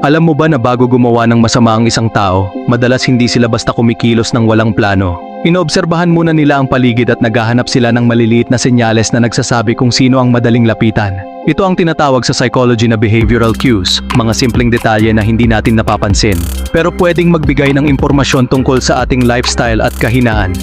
Alam mo ba na bago gumawa ng masama ang isang tao, madalas hindi sila basta kumikilos ng walang plano. Inoobserbahan muna nila ang paligid at naghahanap sila ng maliliit na senyales na nagsasabi kung sino ang madaling lapitan. Ito ang tinatawag sa psychology na behavioral cues, mga simpleng detalye na hindi natin napapansin. Pero pwedeng magbigay ng impormasyon tungkol sa ating lifestyle at kahinaan.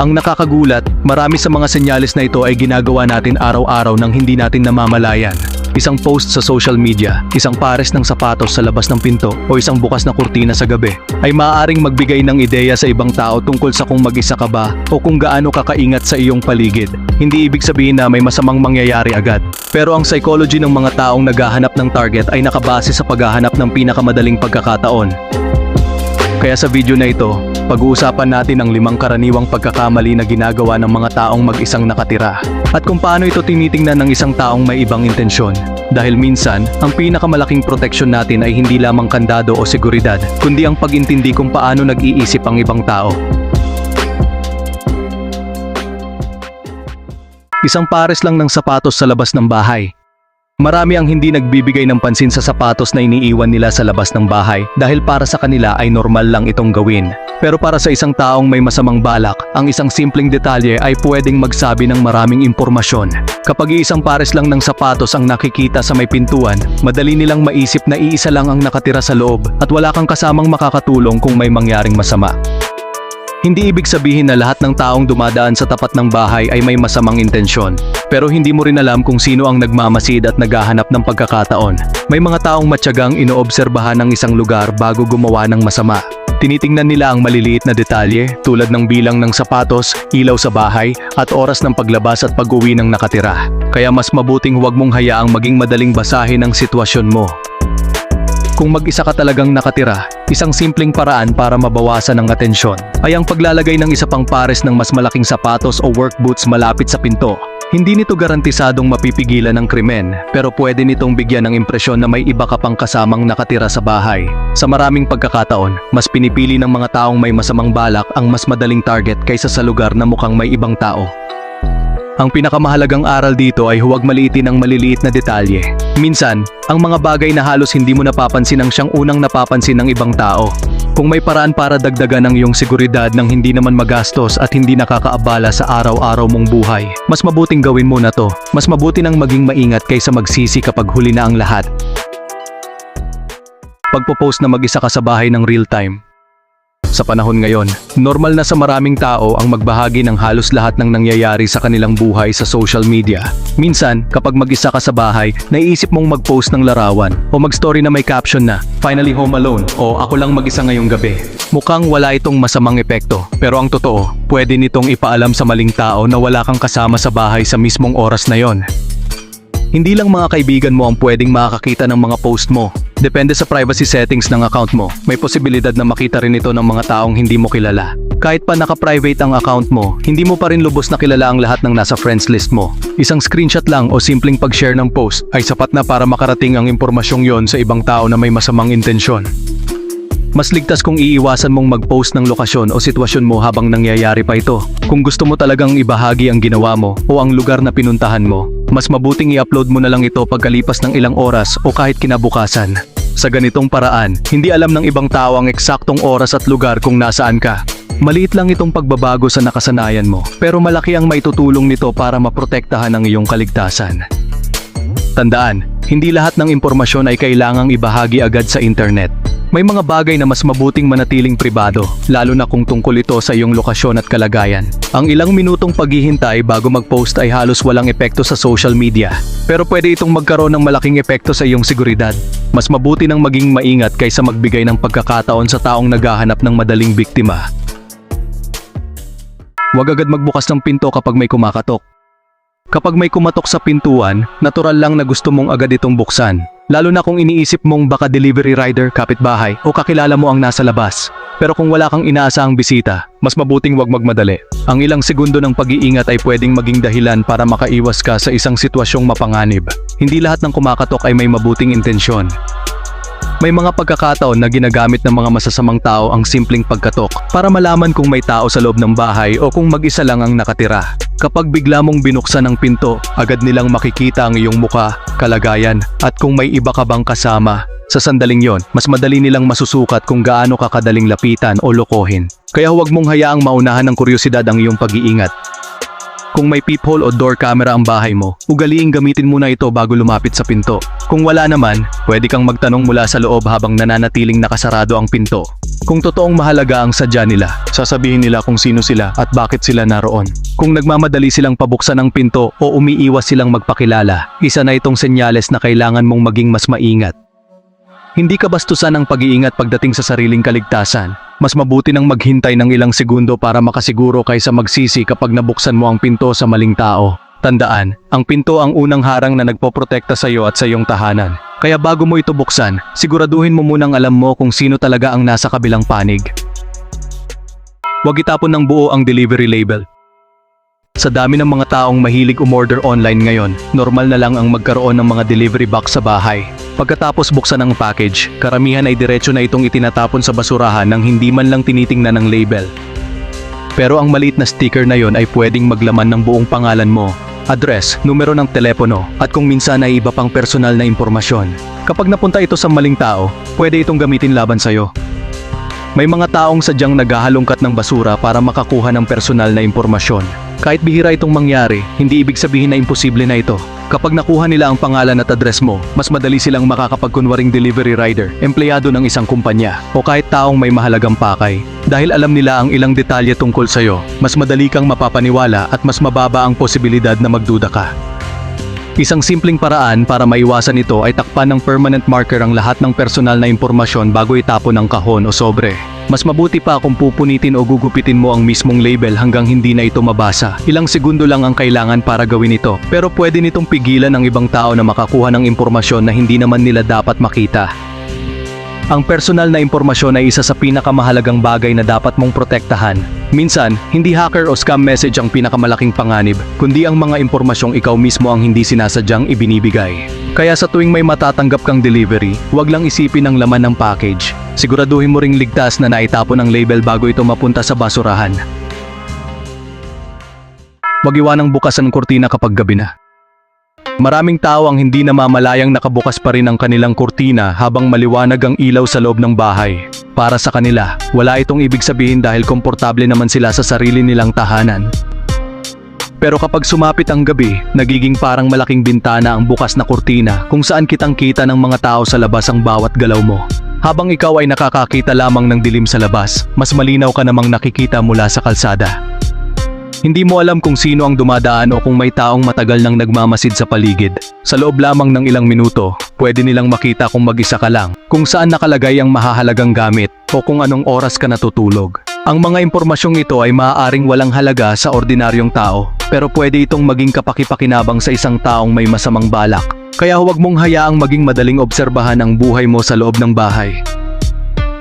Ang nakakagulat, marami sa mga senyales na ito ay ginagawa natin araw-araw nang hindi natin namamalayan. Isang post sa social media, isang pares ng sapatos sa labas ng pinto, o isang bukas na kurtina sa gabi, ay maaaring magbigay ng ideya sa ibang tao tungkol sa kung mag-isa ka ba o kung gaano ka kaingat sa iyong paligid. Hindi ibig sabihin na may masamang mangyayari agad. Pero ang psychology ng mga taong naghahanap ng target ay nakabase sa paghahanap ng pinakamadaling pagkakataon. Kaya sa video na ito, pag-uusapan natin ang 5 karaniwang pagkakamali na ginagawa ng mga taong mag-isang nakatira. At kung paano ito tinitingnan ng isang taong may ibang intensyon. Dahil minsan, ang pinakamalaking proteksyon natin ay hindi lamang kandado o seguridad, kundi ang pag-intindi kung paano nag-iisip ang ibang tao. Isang pares lang ng sapatos sa labas ng bahay. Marami ang hindi nagbibigay ng pansin sa sapatos na iniiwan nila sa labas ng bahay dahil para sa kanila ay normal lang itong gawin. Pero para sa isang taong may masamang balak, ang isang simpleng detalye ay pwedeng magsabi ng maraming impormasyon. Kapag iisang pares lang ng sapatos ang nakikita sa may pintuan, madali nilang maisip na iisa lang ang nakatira sa loob at wala kang kasamang makakatulong kung may mangyaring masama. Hindi ibig sabihin na lahat ng taong dumadaan sa tapat ng bahay ay may masamang intensyon. Pero hindi mo rin alam kung sino ang nagmamasid at naghahanap ng pagkakataon. May mga taong matyagang inoobserbahan ng isang lugar bago gumawa ng masama. Tinitingnan nila ang maliliit na detalye tulad ng bilang ng sapatos, ilaw sa bahay, at oras ng paglabas at pag-uwi ng nakatira. Kaya mas mabuting huwag mong hayaang maging madaling basahin ang sitwasyon mo. Kung mag-isa ka talagang nakatira, isang simpleng paraan para mabawasan ang atensyon ay ang paglalagay ng isa pang pares ng mas malaking sapatos o work boots malapit sa pinto. Hindi nito garantisadong mapipigilan ang krimen, pero pwede nitong bigyan ng impresyon na may iba ka pang kasamang nakatira sa bahay. Sa maraming pagkakataon, mas pinipili ng mga taong may masamang balak ang mas madaling target kaysa sa lugar na mukhang may ibang tao. Ang pinakamahalagang aral dito ay huwag maliitin ang maliliit na detalye. Minsan, ang mga bagay na halos hindi mo napapansin ang siyang unang napapansin ng ibang tao. Kung may paraan para dagdagan ang iyong seguridad ng hindi naman magastos at hindi nakakaabala sa araw-araw mong buhay, mas mabuting gawin mo na to. Mas mabuti nang maging maingat kaysa magsisi kapag huli na ang lahat. Pagpo-post na mag-isa ka sa bahay ng real time. Sa panahon ngayon, normal na sa maraming tao ang magbahagi ng halos lahat ng nangyayari sa kanilang buhay sa social media. Minsan, kapag mag-isa ka sa bahay, naiisip mong mag-post ng larawan o mag-story na may caption na, "Finally home alone" o "Ako lang mag-isa ngayong gabi." Mukhang wala itong masamang epekto, pero ang totoo, pwede nitong ipaalam sa maling tao na wala kang kasama sa bahay sa mismong oras na yon. Hindi lang mga kaibigan mo ang pwedeng makakakita ng mga post mo. Depende sa privacy settings ng account mo, may posibilidad na makita rin ito ng mga taong hindi mo kilala. Kahit pa naka-private ang account mo, hindi mo pa rin lubos na kilala ang lahat ng nasa friends list mo. Isang screenshot lang o simpleng pag-share ng post ay sapat na para makarating ang impormasyong yon sa ibang tao na may masamang intensyon. Mas ligtas kung iiwasan mong mag-post ng lokasyon o sitwasyon mo habang nangyayari pa ito. Kung gusto mo talagang ibahagi ang ginawa mo o ang lugar na pinuntahan mo, mas mabuting i-upload mo na lang ito pagkalipas ng ilang oras o kahit kinabukasan. Sa ganitong paraan, hindi alam ng ibang tao ang eksaktong oras at lugar kung nasaan ka. Maliit lang itong pagbabago sa nakasanayan mo, pero malaki ang maitutulong nito para maprotektahan ang iyong kaligtasan. Tandaan, hindi lahat ng impormasyon ay kailangang ibahagi agad sa internet. May mga bagay na mas mabuting manatiling pribado, lalo na kung tungkol ito sa iyong lokasyon at kalagayan. Ang ilang minutong paghihintay bago mag-post ay halos walang epekto sa social media. Pero pwede itong magkaroon ng malaking epekto sa iyong seguridad. Mas mabuti nang maging maingat kaysa magbigay ng pagkakataon sa taong naghahanap ng madaling biktima. Huwag agad magbukas ng pinto kapag may kumakatok. Kapag may kumatok sa pintuan, natural lang na gusto mong agad itong buksan. Lalo na kung iniisip mong baka delivery rider, kapitbahay o kakilala mo ang nasa labas. Pero kung wala kang inaasahang bisita, mas mabuting huwag magmadali. Ang ilang segundo ng pag-iingat ay pwedeng maging dahilan para makaiwas ka sa isang sitwasyong mapanganib. Hindi lahat ng kumakatok ay may mabuting intensyon. May mga pagkakataon na ginagamit ng mga masasamang tao ang simpleng pagkatok para malaman kung may tao sa loob ng bahay o kung mag-isa lang ang nakatira. Kapag bigla mong binuksan ang pinto, agad nilang makikita ang iyong muka, kalagayan, at kung may iba ka bang kasama. Sa sandaling yon, mas madali nilang masusukat kung gaano ka kadaling lapitan o lokohin. Kaya huwag mong hayaang maunahan ng kuryosidad ang iyong pag-iingat. Kung may peephole o door camera ang bahay mo, ugaliing gamitin muna ito bago lumapit sa pinto. Kung wala naman, pwede kang magtanong mula sa loob habang nananatiling nakasarado ang pinto. Kung totoong mahalaga ang sadya nila, sasabihin nila kung sino sila at bakit sila naroon. Kung nagmamadali silang pabuksan ang pinto o umiiwas silang magpakilala, isa na itong senyales na kailangan mong maging mas maingat. Hindi ka bastusan ang pag-iingat pagdating sa sariling kaligtasan. Mas mabuti nang maghintay ng ilang segundo para makasiguro kaysa magsisi kapag nabuksan mo ang pinto sa maling tao. Tandaan, ang pinto ang unang harang na nagpoprotekta sa iyo at sa iyong tahanan. Kaya bago mo ito buksan, siguraduhin mo munang alam mo kung sino talaga ang nasa kabilang panig. Huwag itapon ng buo ang delivery label. Sa dami ng mga taong mahilig umorder online ngayon, normal na lang ang magkaroon ng mga delivery box sa bahay. Pagkatapos buksan ang package, karamihan ay diretso na itong itinatapon sa basurahan nang hindi man lang tinitingnan ng label. Pero ang maliit na sticker na yon ay pwedeng maglaman ng buong pangalan mo, address, numero ng telepono, at kung minsan ay iba pang personal na impormasyon. Kapag napunta ito sa maling tao, pwede itong gamitin laban sa'yo. May mga taong sadyang naghahalongkat ng basura para makakuha ng personal na impormasyon. Kahit bihira itong mangyari, hindi ibig sabihin na imposible na ito. Kapag nakuha nila ang pangalan at address mo, mas madali silang makakapagkunwaring delivery rider, empleyado ng isang kumpanya, o kahit taong may mahalagang pakay. Dahil alam nila ang ilang detalye tungkol sa'yo, mas madali kang mapapaniwala at mas mababa ang posibilidad na magduda ka. Isang simpleng paraan para maiwasan ito ay takpan ng permanent marker ang lahat ng personal na impormasyon bago itapon ng kahon o sobre. Mas mabuti pa kung pupunitin o gugupitin mo ang mismong label hanggang hindi na ito mabasa. Ilang segundo lang ang kailangan para gawin ito, pero pwede nitong pigilan ang ibang tao na makakuha ng impormasyon na hindi naman nila dapat makita. Ang personal na impormasyon ay isa sa pinakamahalagang bagay na dapat mong protektahan. Minsan, hindi hacker o scam message ang pinakamalaking panganib, kundi ang mga impormasyong ikaw mismo ang hindi sinasadyang ibinibigay. Kaya sa tuwing may matatanggap kang delivery, huwag lang isipin ang laman ng package. Siguraduhin mo ring ligtas na naitapon ang label bago ito mapunta sa basurahan. Huwag iwanang bukas ang kurtina kapag gabi na. Maraming tao ang hindi namamalayang nakabukas pa rin ang kanilang kurtina habang maliwanag ang ilaw sa loob ng bahay. Para sa kanila, wala itong ibig sabihin dahil komportable naman sila sa sarili nilang tahanan. Pero kapag sumapit ang gabi, nagiging parang malaking bintana ang bukas na kurtina kung saan kitang-kita ng mga tao sa labas ang bawat galaw mo. Habang ikaw ay nakakakita lamang ng dilim sa labas, mas malinaw ka namang nakikita mula sa kalsada. Hindi mo alam kung sino ang dumadaan o kung may taong matagal nang nagmamasid sa paligid. Sa loob lamang ng ilang minuto, pwede nilang makita kung mag-isa ka lang, kung saan nakalagay ang mahahalagang gamit, o kung anong oras ka natutulog. Ang mga impormasyong ito ay maaaring walang halaga sa ordinaryong tao, pero pwede itong maging kapakipakinabang sa isang taong may masamang balak. Kaya huwag mong hayaang maging madaling obserbahan ang buhay mo sa loob ng bahay.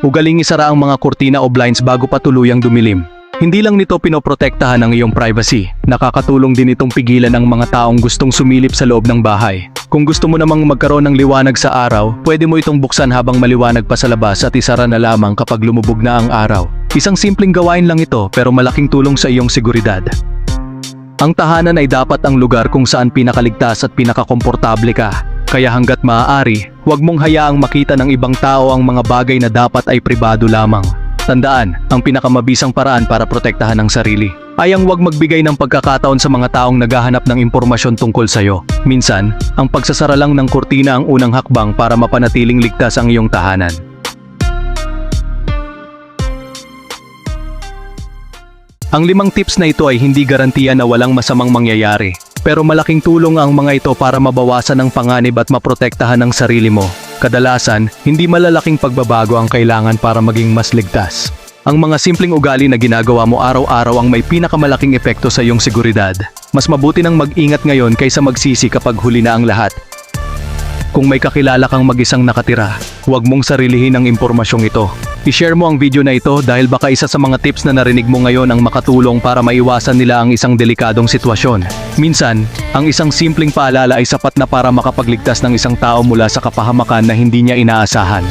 Ugaling isara ang mga kurtina o blinds bago pa tuluyang dumilim. Hindi lang nito pinoprotektahan ang iyong privacy, nakakatulong din itong pigilan ang mga taong gustong sumilip sa loob ng bahay. Kung gusto mo namang magkaroon ng liwanag sa araw, pwede mo itong buksan habang maliwanag pa sa labas at isara na lamang kapag lumubog na ang araw. Isang simpleng gawain lang ito pero malaking tulong sa iyong seguridad. Ang tahanan ay dapat ang lugar kung saan pinakaligtas at pinakakomportable ka. Kaya hanggat maaari, huwag mong hayaang makita ng ibang tao ang mga bagay na dapat ay pribado lamang. Tandaan, ang pinakamabisang paraan para protektahan ang sarili ay ang huwag magbigay ng pagkakataon sa mga taong naghahanap ng impormasyon tungkol sa'yo. Minsan, ang pagsasara lang ng kurtina ang unang hakbang para mapanatiling ligtas ang iyong tahanan. Ang 5 tips na ito ay hindi garantiya na walang masamang mangyayari, pero malaking tulong ang mga ito para mabawasan ang panganib at maprotektahan ang sarili mo. Kadalasan, hindi malalaking pagbabago ang kailangan para maging mas ligtas. Ang mga simpleng ugali na ginagawa mo araw-araw ang may pinakamalaking epekto sa iyong seguridad. Mas mabuti nang mag-ingat ngayon kaysa magsisi kapag huli na ang lahat. Kung may kakilala kang mag-isang nakatira, huwag mong sarilihin ang impormasyong ito. I-share mo ang video na ito dahil baka isa sa mga tips na narinig mo ngayon ang makatulong para maiwasan nila ang isang delikadong sitwasyon. Minsan, ang isang simpleng paalala ay sapat na para makapagligtas ng isang tao mula sa kapahamakan na hindi niya inaasahan.